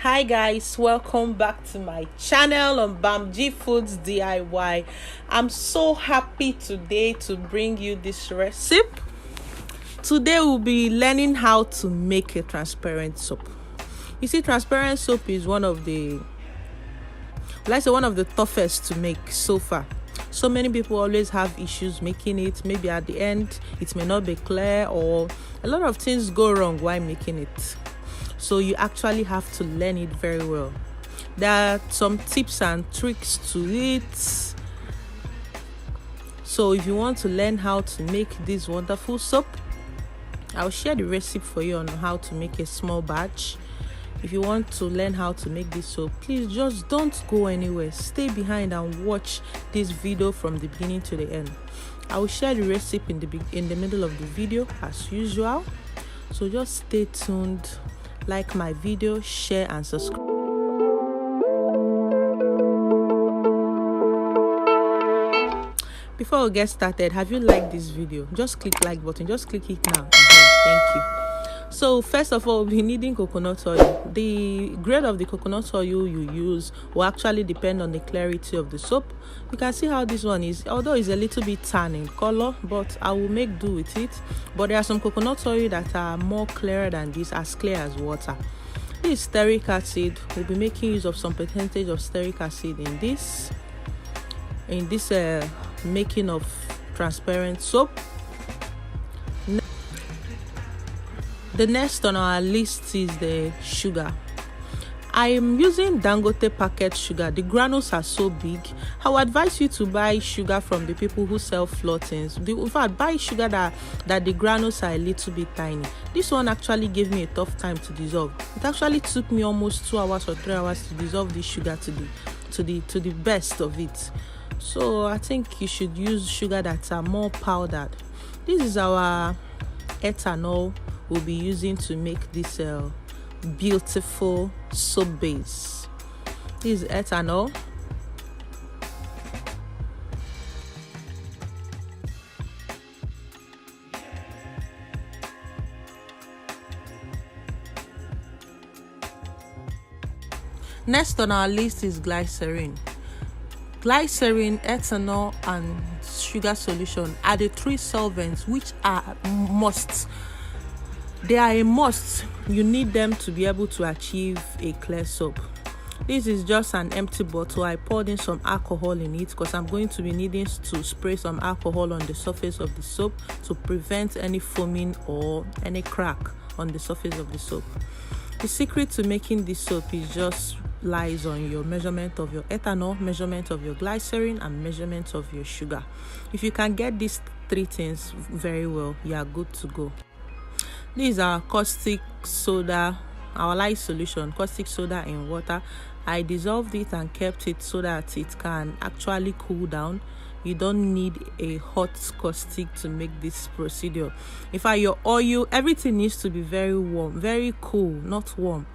Hi guys, welcome back to my channel on Bamji Foods DIY. I'm so happy today to bring you this recipe. Today we'll be learning how to make a transparent soap. You see, transparent soap is one of the toughest to make so far. So many people always have issues making it. Maybe at the end it may not be clear, or a lot of things go wrong while making it. So you actually have to learn it very well. There are some tips and tricks to it. So if you want to learn how to make this wonderful soap, I'll share the recipe for you on how to make a small batch. If you want to learn how to make this soap, please just don't go anywhere. Stay behind and watch this video from the beginning to the end. I will share the recipe in the middle of the video as usual. So just stay tuned. Like my video, share and subscribe. Before we get started, have you liked this video? Just click like button. Just click it now. Thank you. So first of all, we'll be needing coconut oil. The grade of the coconut oil you use will actually depend on the clarity of the soap. You can see how this one is, although it's a little bit tan in color, but I will make do with it. But there are some coconut oil that are more clearer than this, as clear as water. This is stearic acid. We'll be making use of some percentage of stearic acid in this making of transparent soap. The next on our list is the sugar. I am using Dangote packet sugar. The granules are so big. I would advise you to buy sugar from the people who sell flour things. In fact, buy sugar that the granules are a little bit tiny. This one actually gave me a tough time to dissolve. It actually took me almost 2 hours or 3 hours to dissolve this sugar to the best of it. So I think you should use sugar that are more powdered. This is our ethanol we'll be using to make this beautiful soap base. This is ethanol. Next on our list is glycerin. Glycerin, ethanol, and sugar solution are the 3 solvents which are musts. They are a must. You need them to be able to achieve a clear soap. This is just an empty bottle. I poured in some alcohol in it because I'm going to be needing to spray some alcohol on the surface of the soap to prevent any foaming or any crack on the surface of the soap. The secret to making this soap is just lies on your measurement of your ethanol, measurement of your glycerin, and measurement of your sugar. If you can get these 3 things very well, you are good to go. This is our caustic soda, our light solution, caustic soda in water. I dissolved it and kept it so that it can actually cool down. You don't need a hot caustic to make this procedure. In fact, your oil, everything needs to be very warm, very cool, not warm.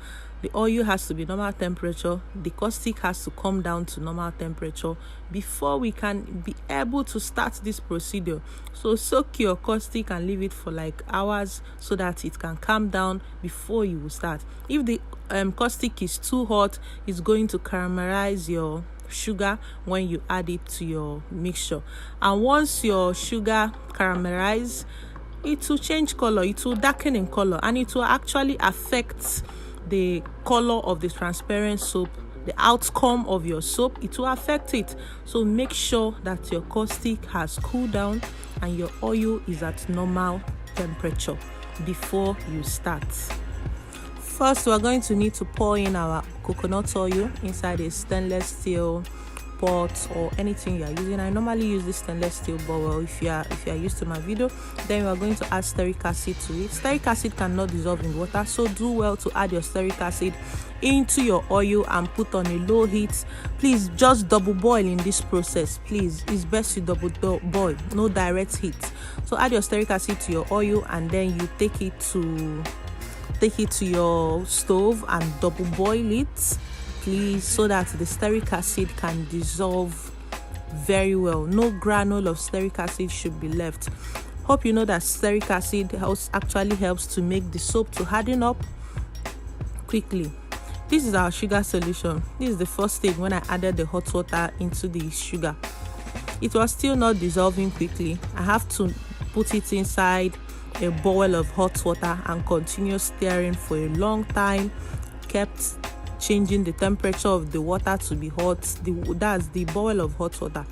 The oil has to be normal temperature. The caustic has to come down to normal temperature before we can be able to start this procedure. So soak your caustic and leave it for like hours so that it can calm down before you will start. If the caustic is too hot, it's going to caramelize your sugar when you add it to your mixture. And once your sugar caramelizes, it will change color, it will darken in color, and it will actually affect the color of the transparent soap, the outcome of your soap. It will affect it. So make sure that your caustic has cooled down and your oil is at normal temperature before you start. First, we're going to need to pour in our coconut oil inside a stainless steel pot or anything you are using. I normally use this stainless steel bowl. If you are used to my video, then we are going to add stearic acid to it. Stearic acid cannot dissolve in water, so do well to add your stearic acid into your oil and put on a low heat. Please just double boil in this process. Please, it's best you double boil, no direct heat. So add your stearic acid to your oil and then you take it to your stove and double boil it, please, so that the stearic acid can dissolve very well. No granule of stearic acid should be left. Hope you know that stearic acid actually helps to make the soap to harden up quickly. This is our sugar solution. This is the first stage when I added the hot water into the sugar. It was still not dissolving quickly. I have to put it inside a bowl of hot water and continue stirring for a long time. Kept changing the temperature of the water to be hot. That's the bowl of hot water,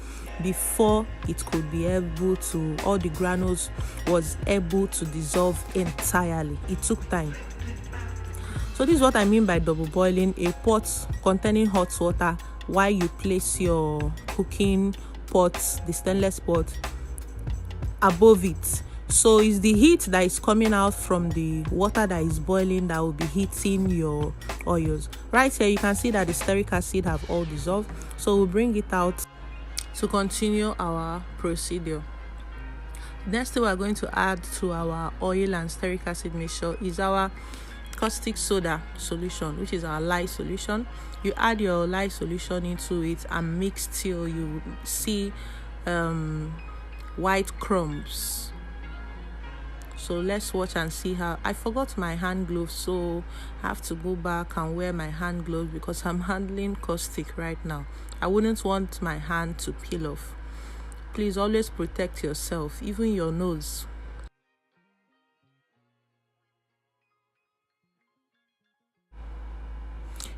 before it could be able to, all the granules was able to dissolve entirely. It took time. So this is what I mean by double boiling: a pot containing hot water while you place your cooking pot, the stainless pot, above it. So it's the heat that is coming out from the water that is boiling that will be heating your oils. Right here you can see that the stearic acid have all dissolved, so we'll bring it out to continue our procedure. Next thing we are going to add to our oil and stearic acid mixture is our caustic soda solution, which is our lye solution. You add your lye solution into it and mix till you see white crumbs. So let's watch and see how. I forgot my hand gloves, so I have to go back and wear my hand gloves because I'm handling caustic right now. I wouldn't want my hand to peel off. Please always protect yourself, even your nose.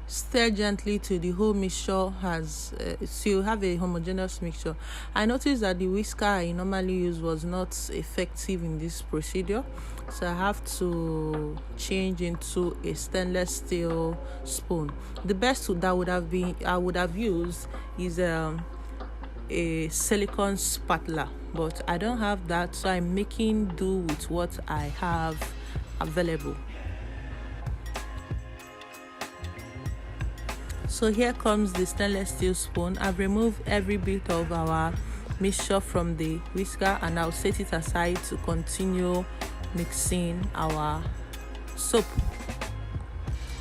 Stir gently till the whole mixture has so you have a homogeneous mixture. I noticed that the whisker I normally use was not effective in this procedure, so I have to change into a stainless steel spoon. The best that I would have used is a silicone spatula, but I don't have that, so I'm making do with what I have available. So here comes the stainless steel spoon. I've removed every bit of our mixture from the whisker and I'll set it aside to continue mixing our soap.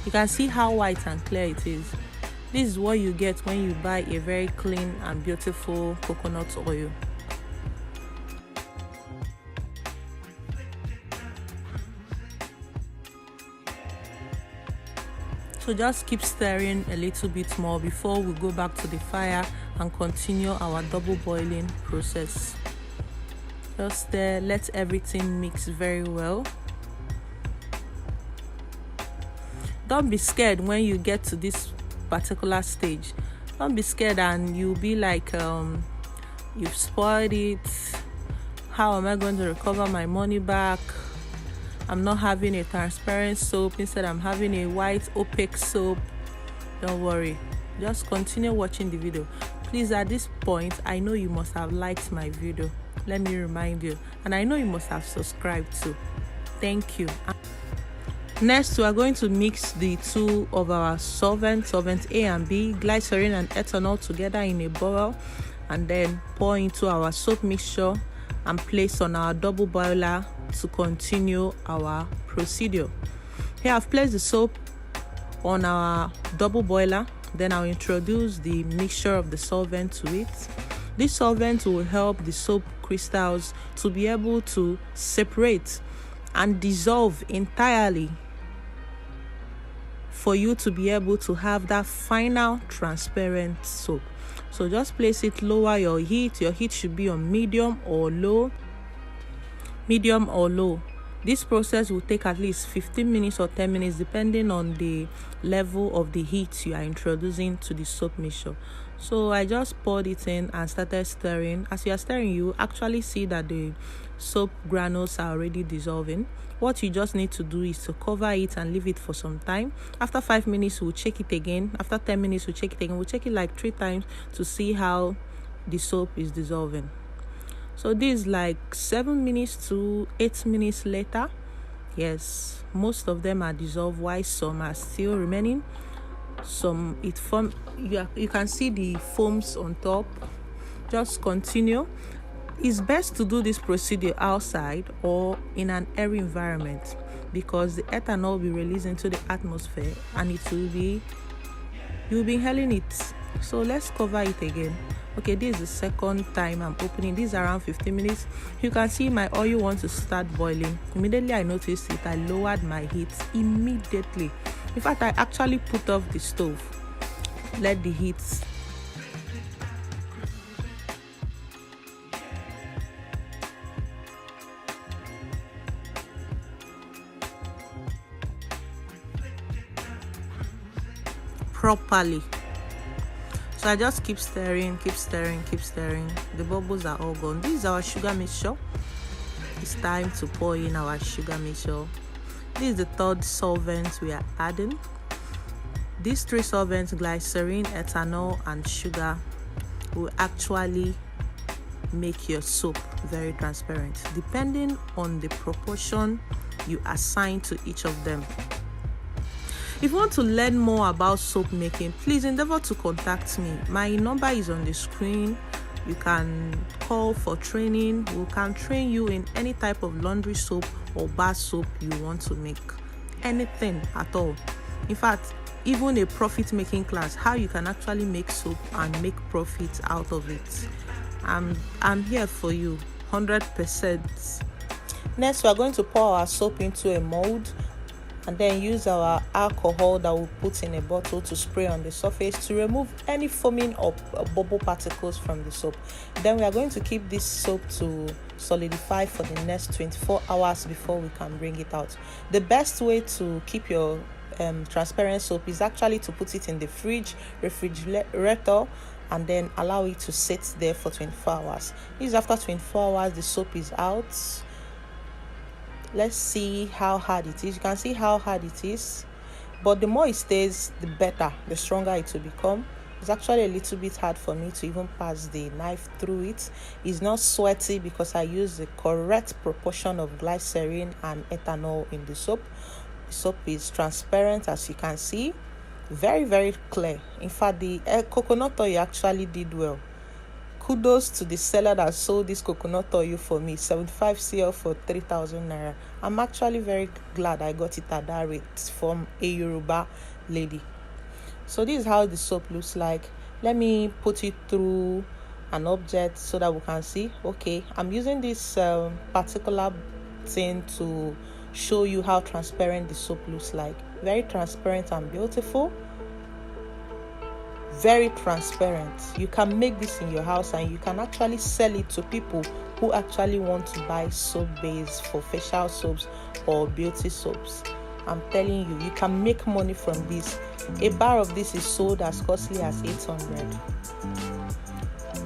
You can see how white and clear it is. This is what you get when you buy a very clean and beautiful coconut oil. So just keep stirring a little bit more before we go back to the fire and continue our double boiling process. Just stir, let everything mix very well. Don't be scared when you get to this particular stage. Don't be scared and you'll be like, you've spoiled it. How am I going to recover my money back? I'm not having a transparent soap, instead I'm having a white opaque soap. Don't worry, just continue watching the video. Please, at this point, I know you must have liked my video. Let me remind you, and I know you must have subscribed too. Thank you. Next, we are going to mix the two of our solvents A and B, glycerin and ethanol, together in a bowl, and then pour into our soap mixture and place on our double boiler to continue our procedure. Here I've placed the soap on our double boiler, then I'll introduce the mixture of the solvent to it. This solvent will help the soap crystals to be able to separate and dissolve entirely for you to be able to have that final transparent soap. So just place it, lower your heat. Your heat should be on medium or low. This process will take at least 15 minutes or 10 minutes depending on the level of the heat you are introducing to the soap mixture. So I just poured it in and started stirring. As you are stirring, you actually see that the soap granules are already dissolving. What you just need to do is to cover it and leave it for some time. After 5 minutes, we'll check it again. After 10 minutes, we'll check it again. We'll check it like 3 times to see how the soap is dissolving. So this is like 7 minutes to 8 minutes later. Yes, most of them are dissolved while some are still remaining. Some it form, you can see the foams on top. Just continue. It's best to do this procedure outside or in an airy environment because the ethanol will be released into the atmosphere and you'll be inhaling it. So let's cover it again. Okay, this is the second time I'm opening. This is around 15 minutes. You can see my oil wants to start boiling. Immediately I noticed it, I lowered my heat immediately. In fact, I actually put off the stove, let the heat properly. So I just keep stirring. The bubbles are all gone. This is our sugar mixture. It's time to pour in our sugar mixture. This is the third solvent we are adding. These three solvents, glycerin, ethanol, and sugar, will actually make your soap very transparent, depending on the proportion you assign to each of them. If you want to learn more about soap making, please endeavor to contact me. My number is on the screen. You can call for training. We can train you in any type of laundry soap or bar soap you want to make. Anything at all. In fact, even a profit making class, how you can actually make soap and make profit out of it. I'm here for you 100%. Next, we are going to pour our soap into a mold and then use our alcohol that we'll put in a bottle to spray on the surface to remove any foaming or bubble particles from the soap. Then we are going to keep this soap to solidify for the next 24 hours before we can bring it out. The best way to keep your transparent soap is actually to put it in the refrigerator and then allow it to sit there for 24 hours. This is after 24 hours, the soap is out. Let's see how hard it is. You can see how hard it is, but the more it stays, the better, the stronger it will become. It's actually a little bit hard for me to even pass the knife through it. It's not sweaty because I use the correct proportion of glycerin and ethanol in the soap. The soap is transparent, as you can see, very, very clear. In fact, the coconut oil actually did well. Kudos to the seller that sold this coconut oil for me, 75 cl for 3,000 naira. I'm actually very glad I got it at that rate from a Yoruba lady. So this is how the soap looks like. Let me put it through an object so that we can see. Okay, I'm using this particular thing to show you how transparent the soap looks like. Very transparent and beautiful. Very transparent. You can make this in your house and you can actually sell it to people who actually want to buy soap base for facial soaps or beauty soaps. I'm telling you, you can make money from this. A bar of this is sold as costly as 800.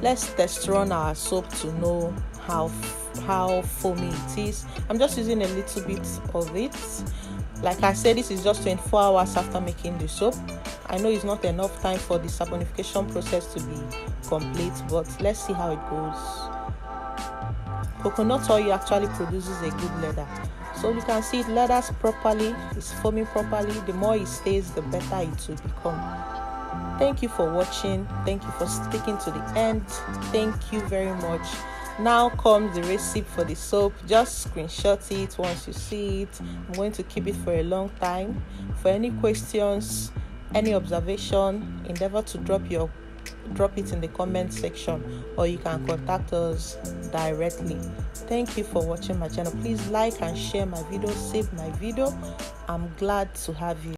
Let's test run our soap to know how foamy it is. I'm just using a little bit of it. Like I said, this is just 24 hours after making the soap. I know it's not enough time for the saponification process to be complete, but let's see how it goes. Coconut oil actually produces a good leather. So you can see it leathers properly, it's foaming properly. The more it stays, the better it will become. Thank you for watching. Thank you for sticking to the end. Thank you very much. Now comes the recipe for the soap. Just screenshot it once you see it. I'm going to keep it for a long time. For any questions, any observation, endeavor to drop it in the comment section, or you can contact us directly. Thank you for watching my channel. Please like and share my video, save my video. I'm glad to have you.